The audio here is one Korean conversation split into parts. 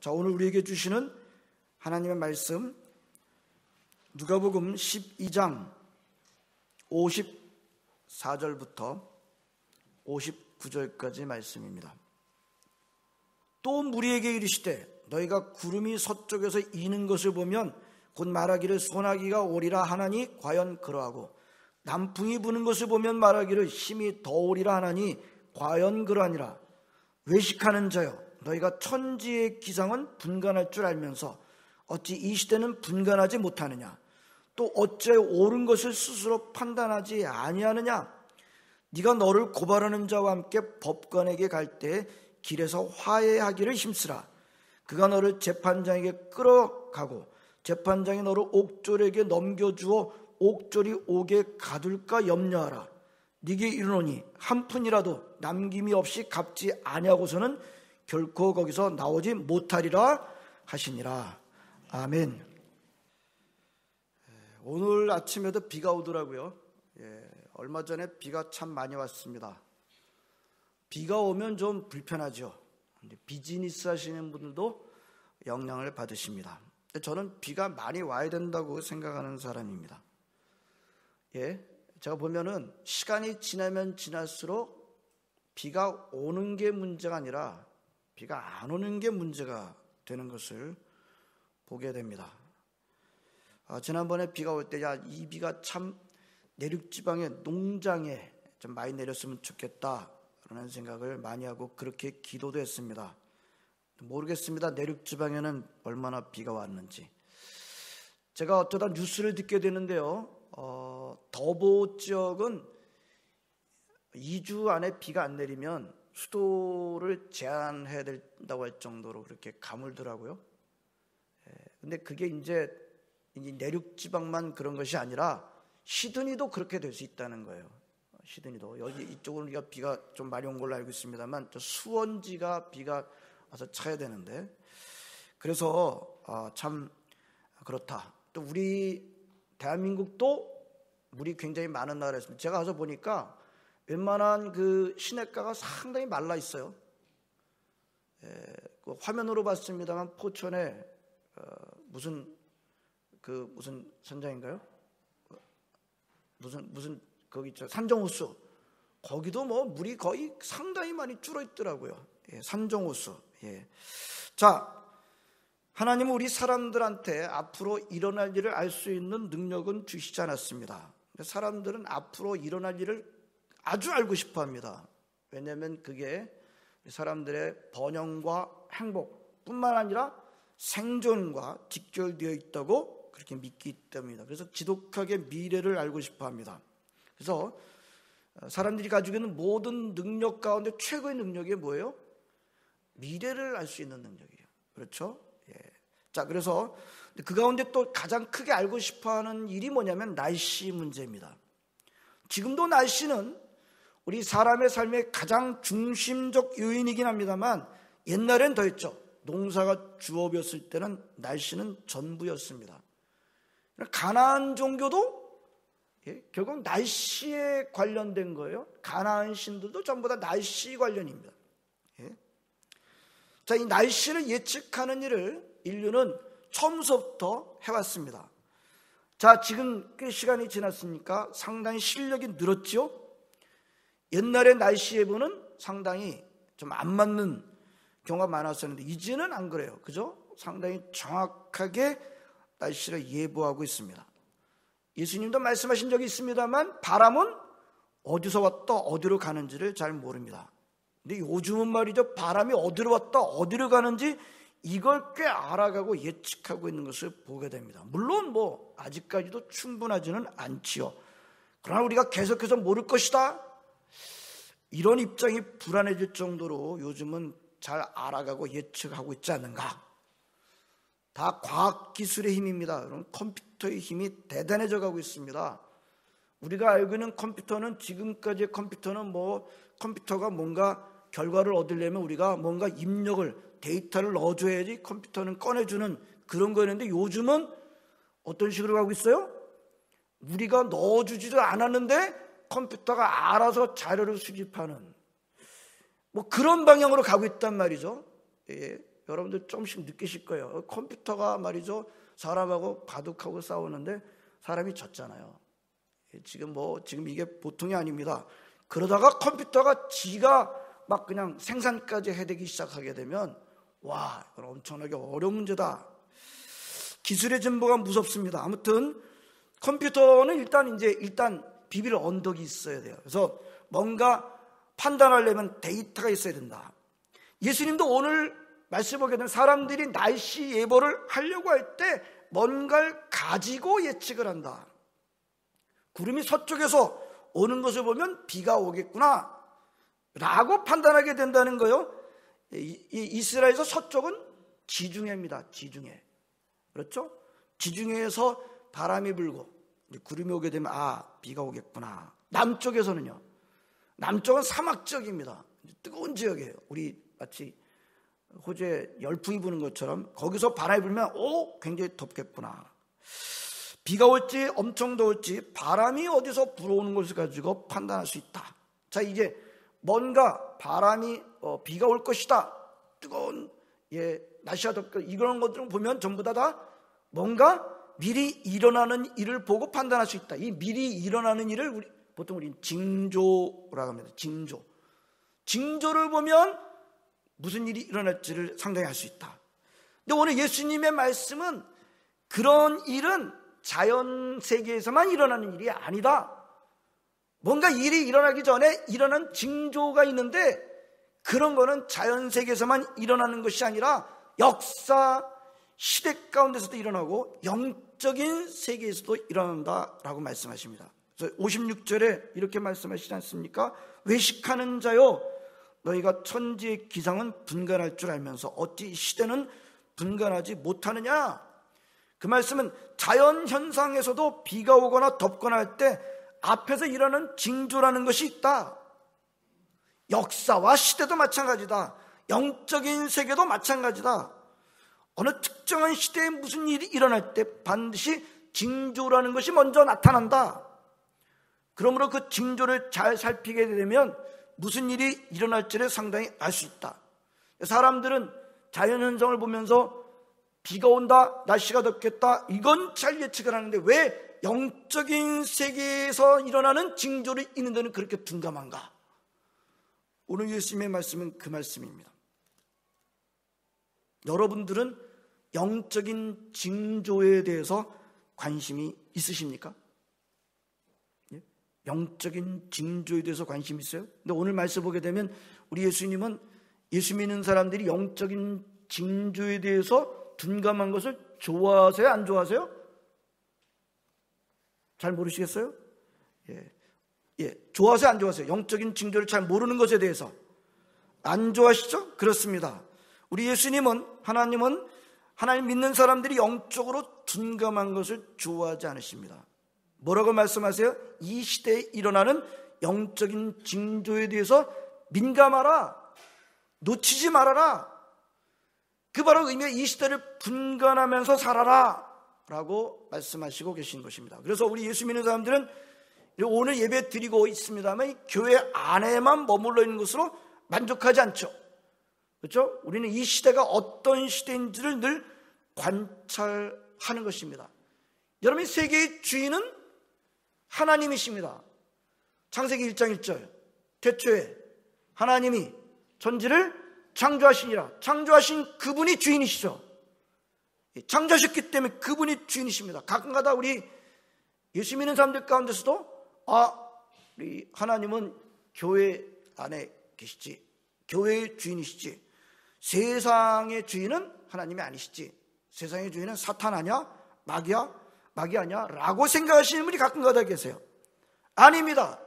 자, 오늘 우리에게 주시는 하나님의 말씀, 누가복음 12장 54절부터 59절까지 말씀입니다. 또 무리에게 이르시되 너희가 구름이 서쪽에서 이는 것을 보면 곧 말하기를 소나기가 오리라 하나니 과연 그러하고, 남풍이 부는 것을 보면 말하기를 힘이 더 오리라 하나니 과연 그러하니라. 외식하는 자여, 너희가 천지의 기상은 분간할 줄 알면서 어찌 이 시대는 분간하지 못하느냐? 또 어째 옳은 것을 스스로 판단하지 아니하느냐? 네가 너를 고발하는 자와 함께 법관에게 갈 때 길에서 화해하기를 힘쓰라. 그가 너를 재판장에게 끌어가고 재판장이 너를 옥졸에게 넘겨주어 옥졸이 옥에 가둘까 염려하라. 네게 이르노니 한 푼이라도 남김이 없이 갚지 아니하고서는 결코 거기서 나오지 못하리라 하시니라. 아멘. 오늘 아침에도 비가 오더라고요. 얼마 전에 비가 참 많이 왔습니다. 비가 오면 좀 불편하죠. 비즈니스 하시는 분들도 영향을 받으십니다. 저는 비가 많이 와야 된다고 생각하는 사람입니다. 제가 보면은 시간이 지나면 지날수록 비가 오는 게 문제가 아니라 비가 안 오는 게 문제가 되는 것을 보게 됩니다. 지난번에 비가 올 때 이 비가 참 내륙지방의 농장에 좀 많이 내렸으면 좋겠다라는 생각을 많이 하고 그렇게 기도도 했습니다. 모르겠습니다. 내륙지방에는 얼마나 비가 왔는지. 제가 어쩌다 뉴스를 듣게 되는데요. 더보 지역은 2주 안에 비가 안 내리면 수도를 제한해야 된다고 할 정도로 그렇게 가물더라고요. 근데 그게 이제 내륙 지방만 그런 것이 아니라 시드니도 그렇게 될 수 있다는 거예요. 시드니도 여기 이쪽은 우리가 비가 좀 많이 온 걸로 알고 있습니다만 저 수원지가 비가 와서 차야 되는데, 그래서 참 그렇다. 또 우리 대한민국도 물이 굉장히 많은 나라였습니다. 제가 가서 보니까 웬만한 그 시냇가가 상당히 말라 있어요. 그 화면으로 봤습니다만 포천에 무슨 선장인가요? 무슨 거기 있죠, 산정호수. 거기도 뭐 물이 거의 상당히 많이 줄어 있더라고요. 산정호수. 자, 하나님은 우리 사람들한테 앞으로 일어날 일을 알 수 있는 능력은 주시지 않았습니다. 사람들은 앞으로 일어날 일을 아주 알고 싶어 합니다. 왜냐하면 그게 사람들의 번영과 행복뿐만 아니라 생존과 직결되어 있다고 그렇게 믿기 때문입니다. 그래서 지독하게 미래를 알고 싶어 합니다. 그래서 사람들이 가지고 있는 모든 능력 가운데 최고의 능력이 뭐예요? 미래를 알 수 있는 능력이에요. 그렇죠? 자, 그래서 그 가운데 또 가장 크게 알고 싶어하는 일이 뭐냐면 날씨 문제입니다. 지금도 날씨는 우리 사람의 삶의 가장 중심적 요인이긴 합니다만 옛날엔 더했죠. 농사가 주업이었을 때는 날씨는 전부였습니다. 가나안 종교도 결국 날씨에 관련된 거예요. 가나안 신들도 전부 다 날씨 관련입니다. 자, 이 날씨를 예측하는 일을 인류는 처음부터 해왔습니다. 자, 지금 꽤 시간이 지났으니까 상당히 실력이 늘었죠. 옛날에 날씨 예보는 상당히 좀 안 맞는 경우가 많았었는데 이제는 안 그래요. 그죠? 상당히 정확하게 날씨를 예보하고 있습니다. 예수님도 말씀하신 적이 있습니다만 바람은 어디서 왔다 어디로 가는지를 잘 모릅니다. 근데 요즘은 말이죠, 바람이 어디로 왔다 어디로 가는지 이걸 꽤 알아가고 예측하고 있는 것을 보게 됩니다. 물론 뭐 아직까지도 충분하지는 않지요. 그러나 우리가 계속해서 모를 것이다, 이런 입장이 불안해질 정도로 요즘은 잘 알아가고 예측하고 있지 않는가. 다 과학기술의 힘입니다. 여러분, 컴퓨터의 힘이 대단해져 가고 있습니다. 우리가 알고 있는 컴퓨터는, 지금까지의 컴퓨터는 컴퓨터가 뭔가 결과를 얻으려면 우리가 뭔가 입력을, 데이터를 넣어줘야지 컴퓨터는 꺼내주는 그런 거였는데 요즘은 어떤 식으로 가고 있어요? 우리가 넣어주지도 않았는데 컴퓨터가 알아서 자료를 수집하는 그런 방향으로 가고 있단 말이죠. 여러분들 조금씩 느끼실 거예요. 컴퓨터가 말이죠, 사람하고 바둑하고 싸우는데 사람이 졌잖아요. 지금 이게 보통이 아닙니다. 그러다가 컴퓨터가 지가 막 그냥 생산까지 해대기 시작하게 되면 와, 이건 엄청나게 어려운 문제다. 기술의 진보가 무섭습니다. 아무튼 컴퓨터는 일단 비빌 언덕이 있어야 돼요. 그래서 뭔가 판단하려면 데이터가 있어야 된다. 예수님도 오늘 말씀 보게 되면 사람들이 날씨 예보를 하려고 할 때 뭔가를 가지고 예측을 한다. 구름이 서쪽에서 오는 것을 보면 비가 오겠구나 라고 판단하게 된다는 거예요. 이스라엘에서 서쪽은 지중해입니다. 지중해. 그렇죠? 지중해에서 바람이 불고 구름이 오게 되면 비가 오겠구나. 남쪽에서는요. 남쪽은 사막 지역입니다. 뜨거운 지역이에요. 우리 마치 호주에 열풍이 부는 것처럼 거기서 바람이 불면 굉장히 덥겠구나. 비가 올지 엄청 더울지 바람이 어디서 불어오는 것을 가지고 판단할 수 있다. 자, 이제 뭔가 바람이 비가 올 것이다. 뜨거운 날씨가 덥고 이런 것들을 보면 전부 다 뭔가 미리 일어나는 일을 보고 판단할 수 있다. 이 미리 일어나는 일을 보통 우리는 징조라고 합니다. 징조를 보면 무슨 일이 일어날지를 상당히 알 수 있다. 근데 오늘 예수님의 말씀은 그런 일은 자연 세계에서만 일어나는 일이 아니다. 뭔가 일이 일어나기 전에 일어난 징조가 있는데 그런 거는 자연 세계에서만 일어나는 것이 아니라 역사, 시대 가운데서도 일어나고 영적인 세계에서도 일어난다라고 말씀하십니다. 그래서 56절에 이렇게 말씀하시지 않습니까? 외식하는 자여, 너희가 천지의 기상은 분간할 줄 알면서 어찌 시대는 분간하지 못하느냐? 그 말씀은 자연 현상에서도 비가 오거나 덥거나 할 때 앞에서 일어나는 징조라는 것이 있다. 역사와 시대도 마찬가지다. 영적인 세계도 마찬가지다. 어느 특정한 시대에 무슨 일이 일어날 때 반드시 징조라는 것이 먼저 나타난다. 그러므로 그 징조를 잘 살피게 되면 무슨 일이 일어날지를 상당히 알 수 있다. 사람들은 자연현상을 보면서 비가 온다, 날씨가 덥겠다, 이건 잘 예측을 하는데 왜 영적인 세계에서 일어나는 징조를 읽는 데는 그렇게 둔감한가? 오늘 예수님의 말씀은 그 말씀입니다. 여러분들은 영적인 징조에 대해서 관심이 있으십니까? 영적인 징조에 대해서 관심이 있어요? 근데 오늘 말씀 보게 되면 우리 예수님은 예수 믿는 사람들이 영적인 징조에 대해서 둔감한 것을 좋아하세요? 안 좋아하세요? 잘 모르시겠어요? 좋아하세요? 안 좋아하세요? 영적인 징조를 잘 모르는 것에 대해서 안 좋아하시죠? 그렇습니다. 우리 하나님은 하나님 믿는 사람들이 영적으로 둔감한 것을 좋아하지 않으십니다. 뭐라고 말씀하세요? 이 시대에 일어나는 영적인 징조에 대해서 민감하라, 놓치지 말아라. 그 바로 의미가 이 시대를 분간하면서 살아라 라고 말씀하시고 계신 것입니다. 그래서 우리 예수 믿는 사람들은 오늘 예배 드리고 있습니다만 교회 안에만 머물러 있는 것으로 만족하지 않죠. 그렇죠? 우리는 이 시대가 어떤 시대인지를 늘 관찰하는 것입니다. 여러분, 세계의 주인은 하나님이십니다. 창세기 1장 1절 태초에 하나님이 천지를 창조하시니라. 창조하신 그분이 주인이시죠. 창조하셨기 때문에 그분이 주인이십니다. 가끔가다 우리 예수 믿는 사람들 가운데서도 우리 하나님은 교회 안에 계시지, 교회의 주인이시지, 세상의 주인은 하나님이 아니시지, 세상의 주인은 사탄 아니야? 마귀 아니야? 라고 생각하시는 분이 가끔가다 계세요. 아닙니다.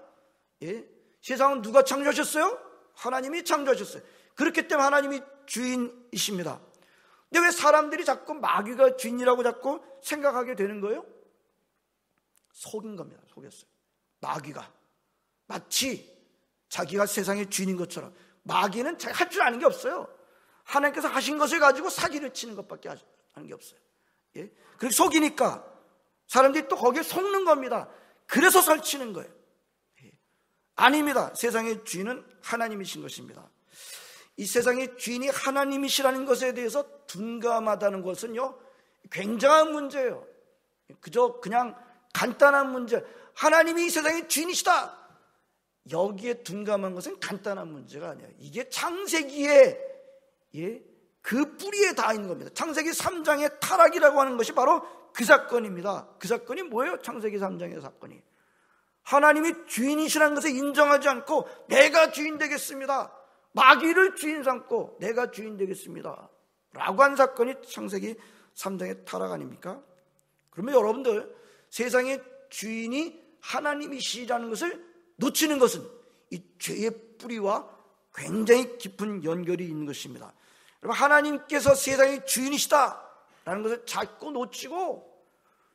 세상은 누가 창조하셨어요? 하나님이 창조하셨어요. 그렇기 때문에 하나님이 주인이십니다. 근데 왜 사람들이 자꾸 마귀가 주인이라고 자꾸 생각하게 되는 거예요? 속인 겁니다. 속였어요. 마귀가 마치 자기가 세상의 주인인 것처럼. 마귀는 할 줄 아는 게 없어요. 하나님께서 하신 것을 가지고 사기를 치는 것밖에 하는 게 없어요. 그렇게 속이니까 사람들이 또 거기에 속는 겁니다. 그래서 설치는 거예요. 아닙니다. 세상의 주인은 하나님이신 것입니다. 이 세상의 주인이 하나님이시라는 것에 대해서 둔감하다는 것은요, 굉장한 문제예요. 그냥 간단한 문제, 하나님이 이 세상의 주인이시다, 여기에 둔감한 것은 간단한 문제가 아니에요. 이게 창세기에 그 뿌리에 다 있는 겁니다. 창세기 3장의 타락이라고 하는 것이 바로 그 사건입니다. 그 사건이 뭐예요? 창세기 3장의 사건이 하나님이 주인이시라는 것을 인정하지 않고 내가 주인 되겠습니다, 마귀를 주인 삼고 내가 주인 되겠습니다 라고 한 사건이 창세기 3장의 타락 아닙니까? 그러면 여러분들, 세상의 주인이 하나님이시라는 것을 놓치는 것은 이 죄의 뿌리와 굉장히 깊은 연결이 있는 것입니다. 여러분, 하나님께서 세상의 주인이시다라는 것을 자꾸 놓치고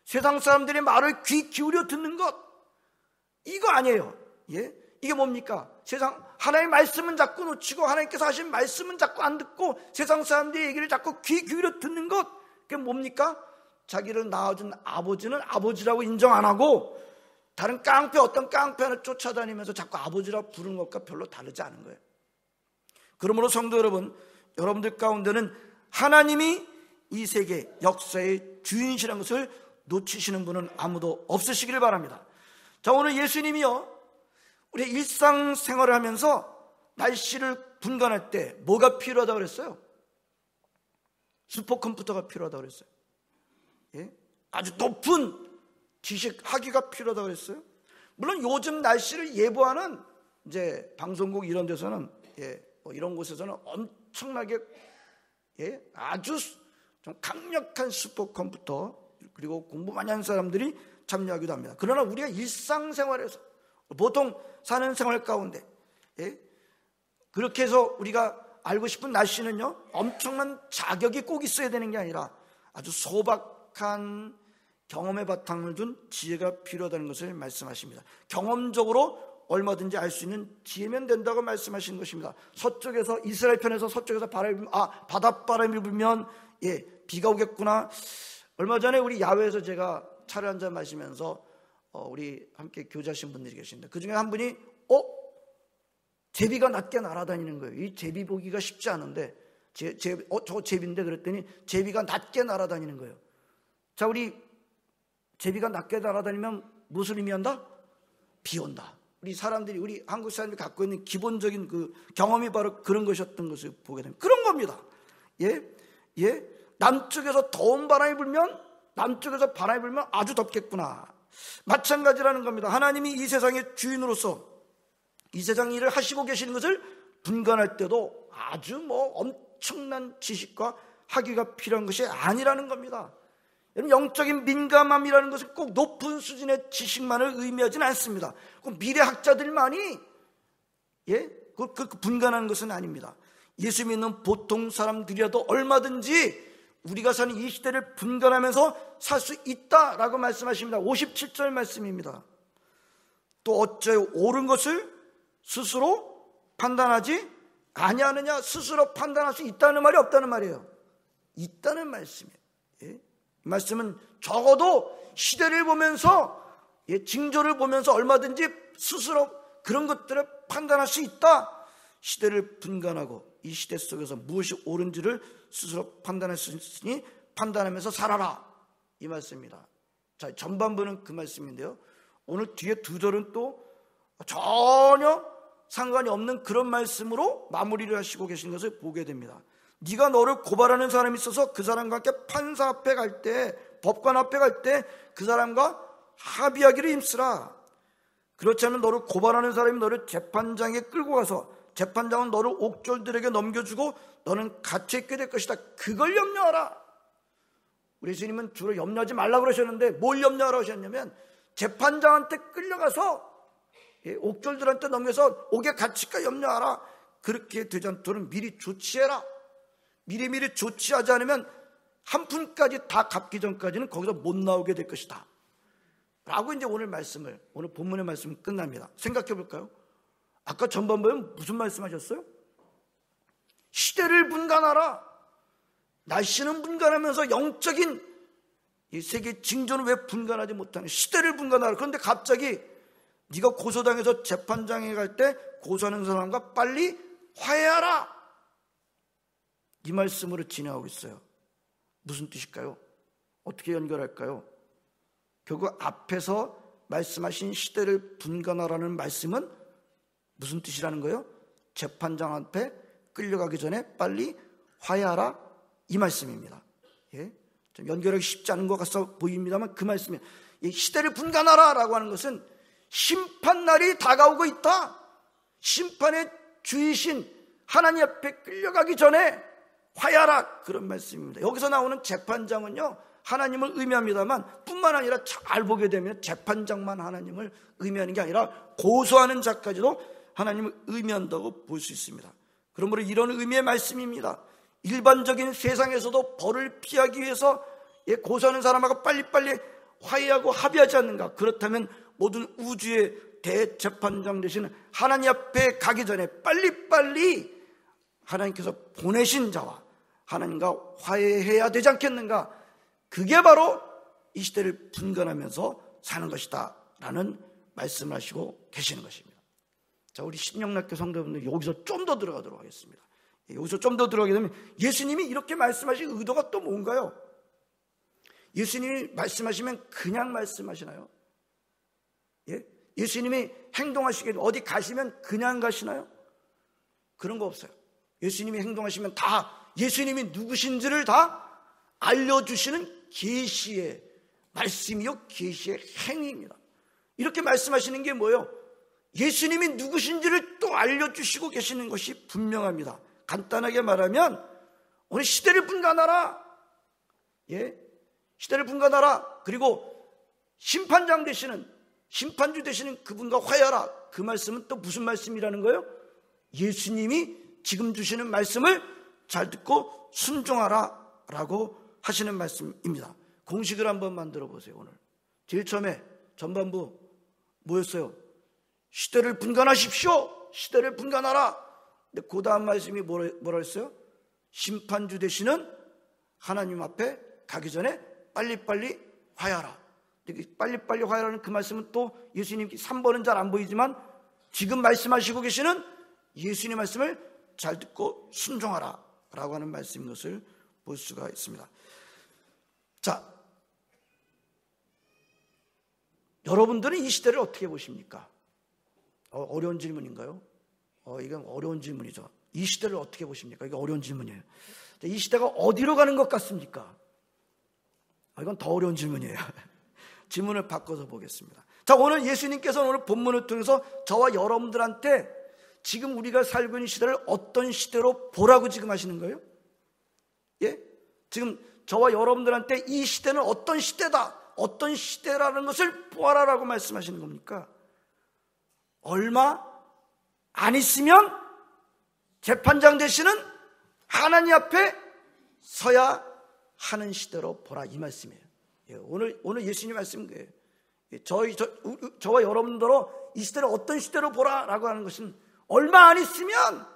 세상 사람들의 말을 귀 기울여 듣는 것, 이거 아니에요. 이게 뭡니까? 세상 하나님의 말씀은 자꾸 놓치고 하나님께서 하신 말씀은 자꾸 안 듣고 세상 사람들의 얘기를 자꾸 귀 기울여 듣는 것, 그게 뭡니까? 자기를 낳아준 아버지는 아버지라고 인정 안 하고 다른 어떤 깡패 하나 쫓아다니면서 자꾸 아버지라고 부르는 것과 별로 다르지 않은 거예요. 그러므로 성도 여러분, 여러분들 가운데는 하나님이 이 세계 역사의 주인이시라는 것을 놓치시는 분은 아무도 없으시기를 바랍니다. 자, 오늘 예수님이요, 우리 일상생활을 하면서 날씨를 분간할 때 뭐가 필요하다고 그랬어요? 슈퍼컴퓨터가 필요하다고 그랬어요. 아주 높은 지식 학위가 필요하다고 그랬어요. 물론 요즘 날씨를 예보하는 이제 방송국 이런 데서는 이런 곳에서는 엄청나게 아주 좀 강력한 슈퍼컴퓨터 그리고 공부 많이 하는 사람들이 참여하기도 합니다. 그러나 우리가 일상생활에서 보통 사는 생활 가운데 그렇게 해서 우리가 알고 싶은 날씨는요, 엄청난 자격이 꼭 있어야 되는 게 아니라 아주 소박한 경험의 바탕을 둔 지혜가 필요하다는 것을 말씀하십니다. 경험적으로 얼마든지 알 수 있는 지혜면 된다고 말씀하시는 것입니다. 서쪽에서, 이스라엘 편에서 서쪽에서 바닷바람이 불면 비가 오겠구나. 얼마 전에 우리 야외에서 제가 차를 한잔 마시면서 우리 함께 교제하신 분들이 계십니다. 그 중에 한 분이 제비가 낮게 날아다니는 거예요. 이 제비 보기가 쉽지 않은데 저 제비인데, 그랬더니 제비가 낮게 날아다니는 거예요. 자, 우리 제비가 낮게 날아다니면 무슨 의미한다? 비 온다. 우리 한국 사람들이 갖고 있는 기본적인 그 경험이 바로 그런 것이었던 것을 보게 됩니다. 그런 겁니다. 남쪽에서 더운 바람이 불면, 남쪽에서 바람이 불면 아주 덥겠구나. 마찬가지라는 겁니다. 하나님이 이 세상의 주인으로서 이 세상 일을 하시고 계시는 것을 분간할 때도 아주 엄청난 지식과 학위가 필요한 것이 아니라는 겁니다. 여러분, 영적인 민감함이라는 것은 꼭 높은 수준의 지식만을 의미하지는 않습니다. 꼭 미래학자들만이 그 분간하는 것은 아닙니다. 예수 믿는 보통 사람들이라도 얼마든지 우리가 사는 이 시대를 분간하면서 살 수 있다라고 말씀하십니다. 57절 말씀입니다. 또 어째 옳은 것을 스스로 판단하지 아니하느냐. 스스로 판단할 수 있다는 말이 없다는 말이에요. 있다는 말씀이에요. 이 말씀은 적어도 시대를 보면서, 징조를 보면서 얼마든지 스스로 그런 것들을 판단할 수 있다. 시대를 분간하고 이 시대 속에서 무엇이 옳은지를 스스로 판단할 수 있으니 판단하면서 살아라, 이 말씀입니다. 자, 전반부는 그 말씀인데요, 오늘 뒤에 두 절은 또 전혀 상관이 없는 그런 말씀으로 마무리를 하시고 계신 것을 보게 됩니다. 네가 너를 고발하는 사람이 있어서 그 사람과 함께 판사 앞에 갈 때, 법관 앞에 갈 때 그 사람과 합의하기를 힘쓰라. 그렇지 않으면 너를 고발하는 사람이 너를 재판장에 끌고 가서 재판장은 너를 옥졸들에게 넘겨주고 너는 갇혀 있게 될 것이다. 그걸 염려하라. 우리 예수님은 주로 염려하지 말라고 그러셨는데 뭘 염려하라고 하셨냐면, 재판장한테 끌려가서 옥졸들한테 넘겨서 옥에 갇힐까 염려하라. 그렇게 되지 않도록 미리 조치해라. 미리 조치하지 않으면 한 푼까지 다 갚기 전까지는 거기서 못 나오게 될 것이다 라고 이제 오늘 본문의 말씀은 끝납니다. 생각해 볼까요? 아까 전반부에 무슨 말씀하셨어요? 시대를 분간하라. 날씨는 분간하면서 영적인 이 세계 징조는 왜 분간하지 못하는, 시대를 분간하라. 그런데 갑자기 네가 고소당해서 재판장에 갈 때 고소하는 사람과 빨리 화해하라. 이 말씀으로 진행하고 있어요. 무슨 뜻일까요? 어떻게 연결할까요? 결국 앞에서 말씀하신 시대를 분간하라는 말씀은 무슨 뜻이라는 거예요? 재판장 앞에 끌려가기 전에 빨리 화해하라, 이 말씀입니다. 예? 좀 연결하기 쉽지 않은 것 같아 보입니다만 그 말씀이에요. 이 시대를 분간하라 라고 하는 것은 심판날이 다가오고 있다, 심판의 주이신 하나님 앞에 끌려가기 전에 화해하라, 그런 말씀입니다. 여기서 나오는 재판장은요, 하나님을 의미합니다만 뿐만 아니라 잘 보게 되면 재판장만 하나님을 의미하는 게 아니라 고소하는 자까지도 하나님을 의미한다고 볼 수 있습니다. 그러므로 이런 의미의 말씀입니다. 일반적인 세상에서도 벌을 피하기 위해서 고소하는 사람하고 빨리빨리 화해하고 합의하지 않는가? 그렇다면 모든 우주의 대재판장 되시는 하나님 앞에 가기 전에 빨리빨리 하나님께서 보내신 자와 하나님과 화해해야 되지 않겠는가? 그게 바로 이 시대를 분간하면서 사는 것이다 라는 말씀을 하시고 계시는 것입니다. 자, 우리 신영락교 성도분들 여기서 좀 더 들어가도록 하겠습니다. 여기서 좀 더 들어가게 되면 예수님이 이렇게 말씀하신 의도가 또 뭔가요? 예수님이 말씀하시면 그냥 말씀하시나요? 예? 예수님이 행동하시게 어디 가시면 그냥 가시나요? 그런 거 없어요. 예수님이 행동하시면 다 예수님이 누구신지를 다 알려주시는 계시의 말씀이요, 계시의 행위입니다. 이렇게 말씀하시는 게 뭐예요? 예수님이 누구신지를 또 알려주시고 계시는 것이 분명합니다. 간단하게 말하면 오늘 시대를 분간하라, 예, 시대를 분간하라, 그리고 심판장 되시는, 심판주 되시는 그분과 화해하라, 그 말씀은 또 무슨 말씀이라는 거예요? 예수님이 지금 주시는 말씀을 잘 듣고 순종하라 라고 하시는 말씀입니다. 공식을 한번 만들어 보세요. 오늘 제일 처음에 전반부 뭐였어요? 시대를 분간하십시오, 시대를 분간하라. 근데 그 다음 말씀이 뭐라 했어요? 심판주 되시는 하나님 앞에 가기 전에 빨리빨리 화해하라. 빨리빨리 화해하라는 그 말씀은 또 예수님 3번은 잘 안 보이지만 지금 말씀하시고 계시는 예수님 말씀을 잘 듣고 순종하라 라고 하는 말씀인 것을 볼 수가 있습니다. 자, 여러분들은 이 시대를 어떻게 보십니까? 어려운 질문인가요? 이건 어려운 질문이죠. 이 시대를 어떻게 보십니까? 이게 어려운 질문이에요. 이 시대가 어디로 가는 것 같습니까? 이건 더 어려운 질문이에요. 질문을 바꿔서 보겠습니다. 자, 오늘 예수님께서는 오늘 본문을 통해서 저와 여러분들한테 지금 우리가 살고 있는 시대를 어떤 시대로 보라고 지금 하시는 거예요? 예? 지금 저와 여러분들한테 이 시대는 어떤 시대다, 어떤 시대라는 것을 보아라라고 말씀하시는 겁니까? 얼마 안 있으면 재판장 되시는 하나님 앞에 서야 하는 시대로 보라, 이 말씀이에요. 예, 오늘 예수님 말씀인 거예요. 예, 저와 여러분들로 이 시대를 어떤 시대로 보라라고 하는 것은 얼마 안 있으면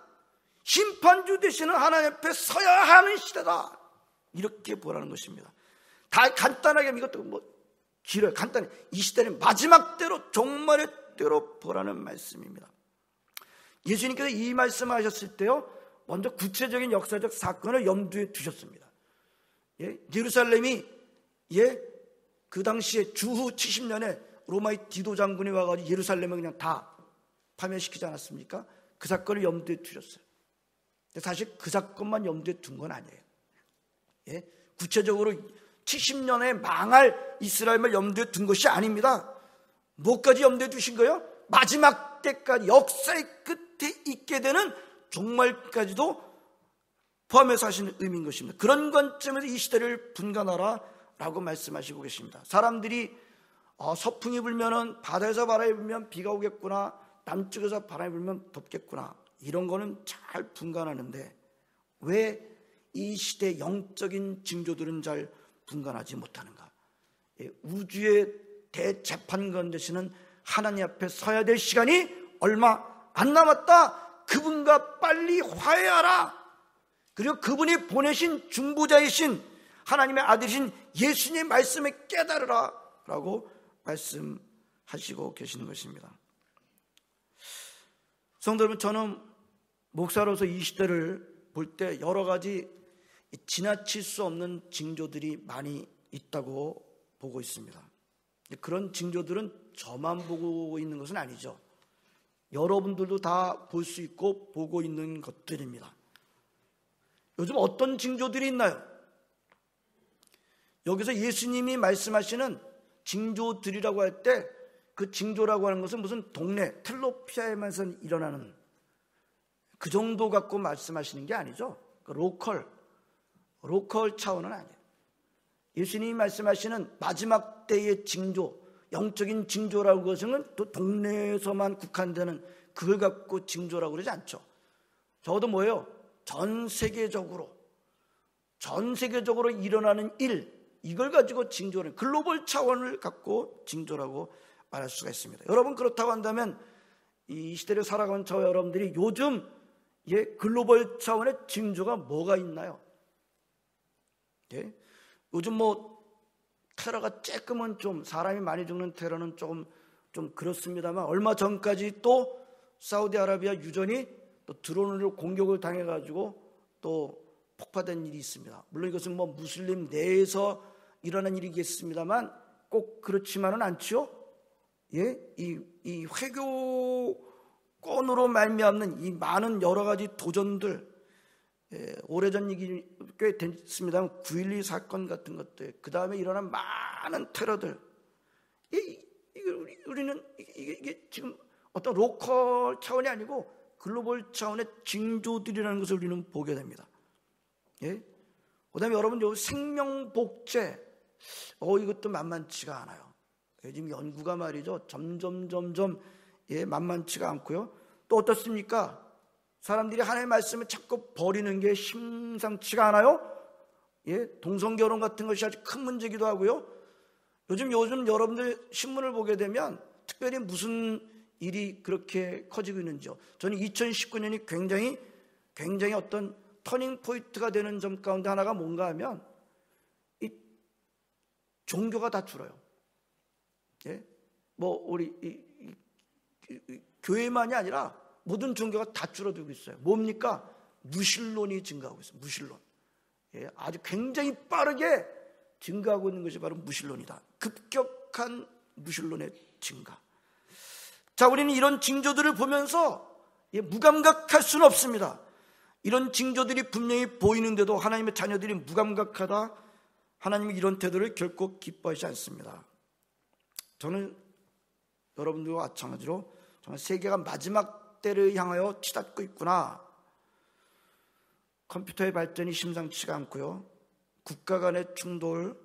심판주 되시는 하나님 앞에 서야 하는 시대다, 이렇게 보라는 것입니다. 다 간단하게, 이것도 뭐 길어요. 간단해. 이 시대는 마지막 때로, 종말의 때로 보라는 말씀입니다. 예수님께서 이 말씀을 하셨을 때요, 먼저 구체적인 역사적 사건을 염두에 두셨습니다. 예? 예루살렘이 그 당시에 주후 70년에 로마의 디도 장군이 와가지고 예루살렘을 그냥 다 파멸시키지 않았습니까? 그 사건을 염두에 두셨어요. 근데 사실 그 사건만 염두에 둔 건 아니에요. 예? 구체적으로 70년에 망할 이스라엘을 염두에 둔 것이 아닙니다. 뭐까지 염두에 두신 거예요? 마지막 때까지, 역사의 끝에 있게 되는 종말까지도 포함해서 하시는 의미인 것입니다. 그런 관점에서 이 시대를 분간하라 라고 말씀하시고 계십니다. 사람들이 서풍이 불면은, 바다에서 바람이 불면 비가 오겠구나, 남쪽에서 바람이 불면 덥겠구나, 이런 거는 잘 분간하는데 왜 이 시대의 영적인 징조들은 잘 분간하지 못하는가? 우주의 대재판관 되시는 하나님 앞에 서야 될 시간이 얼마 안 남았다. 그분과 빨리 화해하라. 그리고 그분이 보내신 중보자이신 하나님의 아들이신 예수님의 말씀을 깨달으라 라고 말씀하시고 계시는 것입니다. 성도 여러분, 저는 목사로서 이 시대를 볼 때 여러 가지 지나칠 수 없는 징조들이 많이 있다고 보고 있습니다. 그런 징조들은 저만 보고 있는 것은 아니죠. 여러분들도 다 볼 수 있고 보고 있는 것들입니다. 요즘 어떤 징조들이 있나요? 여기서 예수님이 말씀하시는 징조들이라고 할 때 그 징조라고 하는 것은 무슨 동네 텔로피아에만 일어나는 그 정도 갖고 말씀하시는 게 아니죠. 로컬 차원은 아니에요. 예수님이 말씀하시는 마지막 때의 징조, 영적인 징조라고 하는 것은 또 동네에서만 국한되는 그걸 갖고 징조라고 그러지 않죠. 적어도 뭐예요? 전 세계적으로 일어나는 일, 이걸 가지고 징조를, 글로벌 차원을 갖고 징조라고 말할 수가 있습니다. 여러분, 그렇다고 한다면 이 시대를 살아가는 저와 여러분들이 요즘 글로벌 차원의 징조가 뭐가 있나요? 예? 요즘 뭐 테러가 조금은 좀 사람이 많이 죽는 테러는 좀 그렇습니다만, 얼마 전까지 또 사우디아라비아 유전이 또 드론으로 공격을 당해가지고 또 폭파된 일이 있습니다. 물론 이것은 뭐 무슬림 내에서 일어난 일이겠습니다만 꼭 그렇지만은 않죠. 예, 이 회교권으로 말미암는 이 많은 여러 가지 도전들, 오래전 얘기 꽤 됐습니다만 9.12 사건 같은 것들, 그 다음에 일어난 많은 테러들, 우리는 이게 지금 어떤 로컬 차원이 아니고 글로벌 차원의 징조들이라는 것을 우리는 보게 됩니다. 예? 그 다음에 여러분, 요 생명복제, 이것도 만만치가 않아요. 지금 연구가 말이죠, 점점 만만치가 않고요. 또 어떻습니까? 사람들이 하나님의 말씀을 자꾸 버리는 게 심상치가 않아요. 예, 동성결혼 같은 것이 아주 큰 문제이기도 하고요. 요즘 여러분들 신문을 보게 되면 특별히 무슨 일이 그렇게 커지고 있는지요. 저는 2019년이 굉장히 어떤 터닝 포인트가 되는 점 가운데 하나가 뭔가 하면 이 종교가 다 줄어요. 예? 뭐 우리 교회만이 아니라 모든 종교가 다 줄어들고 있어요. 뭡니까? 무신론이 증가하고 있어요. 무신론. 예, 아주 굉장히 빠르게 증가하고 있는 것이 바로 무신론이다. 급격한 무신론의 증가. 자, 우리는 이런 징조들을 보면서 무감각할 수는 없습니다. 이런 징조들이 분명히 보이는데도 하나님의 자녀들이 무감각하다, 하나님이 이런 태도를 결코 기뻐하지 않습니다. 저는 여러분들과 마찬가지로 정말 세계가 마지막 때를 향하여 치닫고 있구나. 컴퓨터의 발전이 심상치가 않고요. 국가 간의 충돌,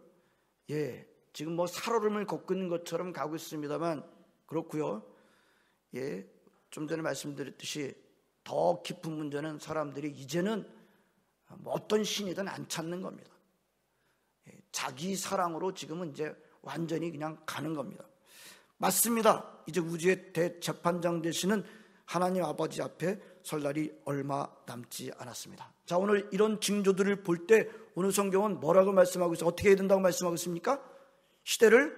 지금 뭐 살얼음을 걷는 것처럼 가고 있습니다만 그렇고요. 좀 전에 말씀드렸듯이 더 깊은 문제는 사람들이 이제는 어떤 신이든 안 찾는 겁니다. 자기 사랑으로 지금은 이제 완전히 그냥 가는 겁니다. 맞습니다. 이제 우주의 대재판장 되시는 하나님 아버지 앞에 설 날이 얼마 남지 않았습니다. 자, 오늘 이런 징조들을 볼 때 오늘 성경은 뭐라고 말씀하고 있어요? 어떻게 해야 된다고 말씀하고 있습니까? 시대를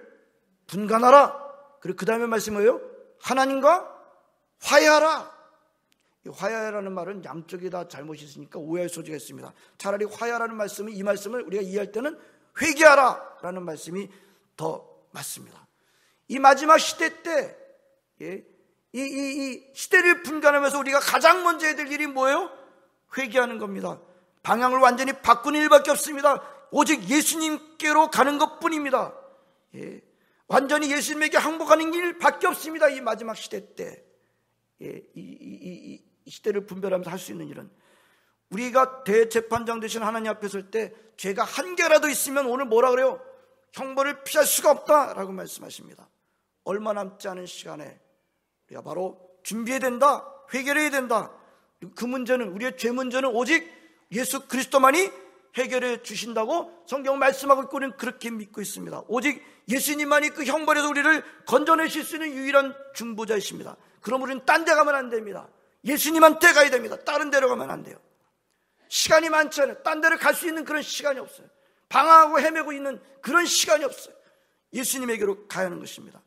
분간하라. 그리고 그 다음에 말씀이 뭐예요? 하나님과 화해하라. 이 화해라는 말은 양쪽이 다 잘못이 있으니까 오해할 소지가 있습니다. 차라리 화해라는 말씀은, 이 말씀을 우리가 이해할 때는 회개하라 라는 말씀이 더 맞습니다. 이 마지막 시대 때 이 시대를 분간하면서 우리가 가장 먼저 해야 될 일이 뭐예요? 회개하는 겁니다. 방향을 완전히 바꾸는 일밖에 없습니다. 오직 예수님께로 가는 것뿐입니다. 완전히 예수님에게 항복하는 일밖에 없습니다. 이 마지막 시대 때 이 시대를 분별하면서 할 수 있는 일은, 우리가 대재판장 되신 하나님 앞에 설 때 죄가 한 개라도 있으면 오늘 뭐라 그래요? 형벌을 피할 수가 없다라고 말씀하십니다. 얼마 남지 않은 시간에 우리가 바로 준비해야 된다, 회개를 해야 된다. 그 문제는, 우리의 죄 문제는 오직 예수 그리스도만이 해결해 주신다고 성경은 말씀하고 있고 우리는 그렇게 믿고 있습니다. 오직 예수님만이 그 형벌에서 우리를 건져내실 수 있는 유일한 중보자이십니다. 그럼 우리는 딴 데 가면 안 됩니다. 예수님한테 가야 됩니다. 다른 데로 가면 안 돼요. 시간이 많지 않아요. 딴 데를 갈 수 있는 그런 시간이 없어요. 방황하고 헤매고 있는 그런 시간이 없어요. 예수님에게로 가야 하는 것입니다.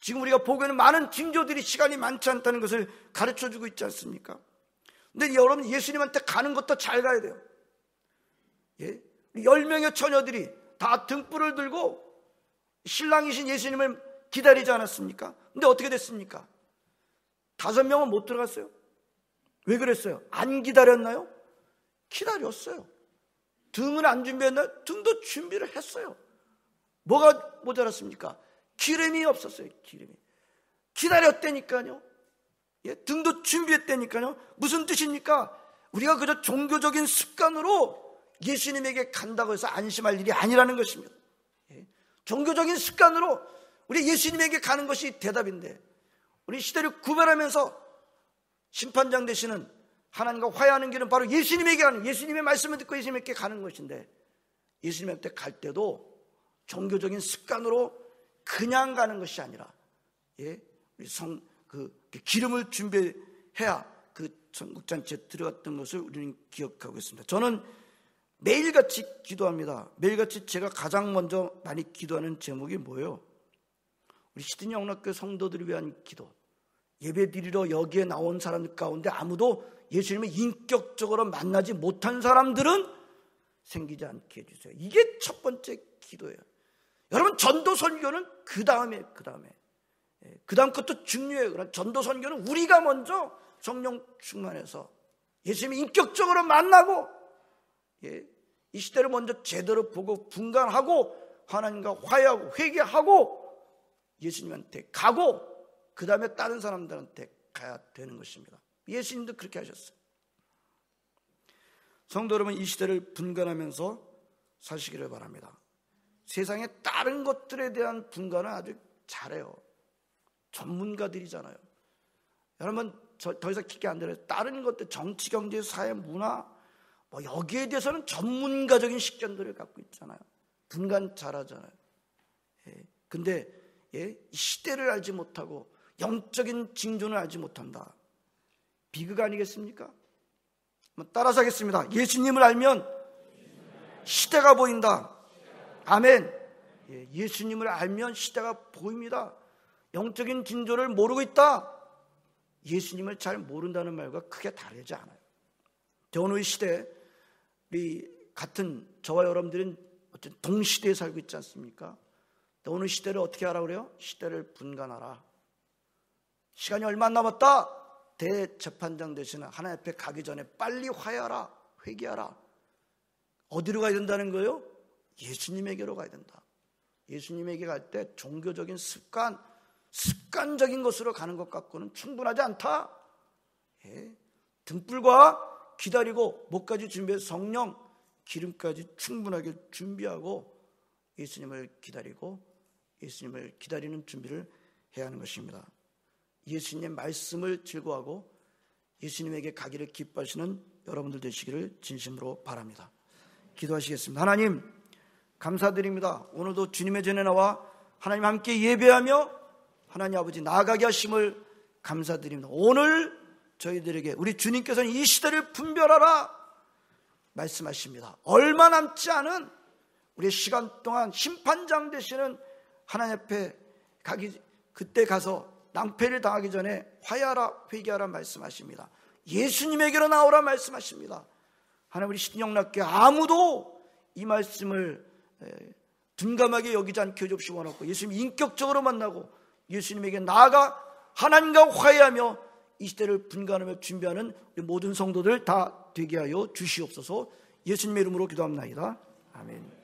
지금 우리가 보고 있는 많은 징조들이 시간이 많지 않다는 것을 가르쳐주고 있지 않습니까? 근데 여러분, 예수님한테 가는 것도 잘 가야 돼요. 예? 10명의 처녀들이 다 등불을 들고 신랑이신 예수님을 기다리지 않았습니까? 근데 어떻게 됐습니까? 5명은 못 들어갔어요. 왜 그랬어요? 안 기다렸나요? 기다렸어요. 등은 안 준비했나요? 등도 준비를 했어요. 뭐가 모자랐습니까? 기름이 없었어요. 기름이. 기다렸다니까요. 예? 등도 준비했다니까요. 무슨 뜻입니까? 우리가 그저 종교적인 습관으로 예수님에게 간다고 해서 안심할 일이 아니라는 것입니다. 예? 종교적인 습관으로 우리 예수님에게 가는 것이 대답인데, 우리 시대를 구별하면서 심판장 되시는 하나님과 화해하는 길은 바로 예수님에게 가는, 예수님의 말씀을 듣고 예수님에게 가는 것인데, 예수님한테 갈 때도 종교적인 습관으로 그냥 가는 것이 아니라, 예? 우리 기름을 준비해야 그 전국잔치에 들어갔던 것을 우리는 기억하고 있습니다. 저는 매일같이 기도합니다. 매일같이 제가 가장 먼저 많이 기도하는 제목이 뭐예요? 우리 시드니 영락교회 성도들을 위한 기도. 예배 드리러 여기에 나온 사람들 가운데 아무도 예수님을 인격적으로 만나지 못한 사람들은 생기지 않게 해주세요. 이게 첫 번째 기도예요. 여러분, 전도 선교는 그 다음 것도 중요해요. 그러나 전도 선교는 우리가 먼저 성령 충만해서 예수님이 인격적으로 만나고, 예, 이 시대를 먼저 제대로 보고 분간하고 하나님과 화해하고 회개하고 예수님한테 가고 그 다음에 다른 사람들한테 가야 되는 것입니다. 예수님도 그렇게 하셨어요. 성도 여러분, 이 시대를 분간하면서 사시기를 바랍니다. 세상의 다른 것들에 대한 분간은 아주 잘해요. 전문가들이잖아요. 여러분, 더 이상 깊게 안 들어요. 다른 것들, 정치, 경제, 사회, 문화, 여기에 대해서는 전문가적인 식견들을 갖고 있잖아요. 분간 잘하잖아요. 예. 근데 이 시대를 알지 못하고 영적인 징조를 알지 못한다. 비극 아니겠습니까? 따라서 하겠습니다. 예수님을 알면 시대가 보인다. 아멘. 예수님을 알면 시대가 보입니다. 영적인 징조를 모르고 있다. 예수님을 잘 모른다는 말과 크게 다르지 않아요. 오늘 시대, 우리 같은 저와 여러분들은 어떤 동시대에 살고 있지 않습니까? 오늘 시대를 어떻게 하라 그래요? 시대를 분간하라. 시간이 얼마 안 남았다. 대재판장 되시는 하나님 앞에 가기 전에 빨리 화해하라, 회개하라. 어디로 가야 된다는 거예요? 예수님에게로 가야 된다. 예수님에게 갈 때 종교적인 습관적인 것으로 가는 것 갖고는 충분하지 않다. 예. 등불과 기다리고 목까지 준비해서 성령 기름까지 충분하게 준비하고 예수님을 기다리고 예수님을 기다리는 준비를 해야 하는 것입니다. 예수님의 말씀을 즐거워하고 예수님에게 가기를 기뻐하시는 여러분들 되시기를 진심으로 바랍니다. 기도하시겠습니다. 하나님, 감사드립니다. 오늘도 주님의 전에 나와 하나님 함께 예배하며 하나님 아버지 나아가게 하심을 감사드립니다. 오늘 저희들에게 우리 주님께서는 이 시대를 분별하라 말씀하십니다. 얼마 남지 않은 우리 시간 동안 심판장 되시는 하나님 앞에 그때 가서 낭패를 당하기 전에 화해하라, 회개하라 말씀하십니다. 예수님에게로 나오라 말씀하십니다. 하나님, 우리 신영락교회 아무도 이 말씀을 둔감하게 여기지 않게 해주시기 원하고 예수님 인격적으로 만나고 예수님에게 나아가 하나님과 화해하며 이 시대를 분간하며 준비하는 우리 모든 성도들 다 되게 하여 주시옵소서. 예수님의 이름으로 기도합니다. 아멘.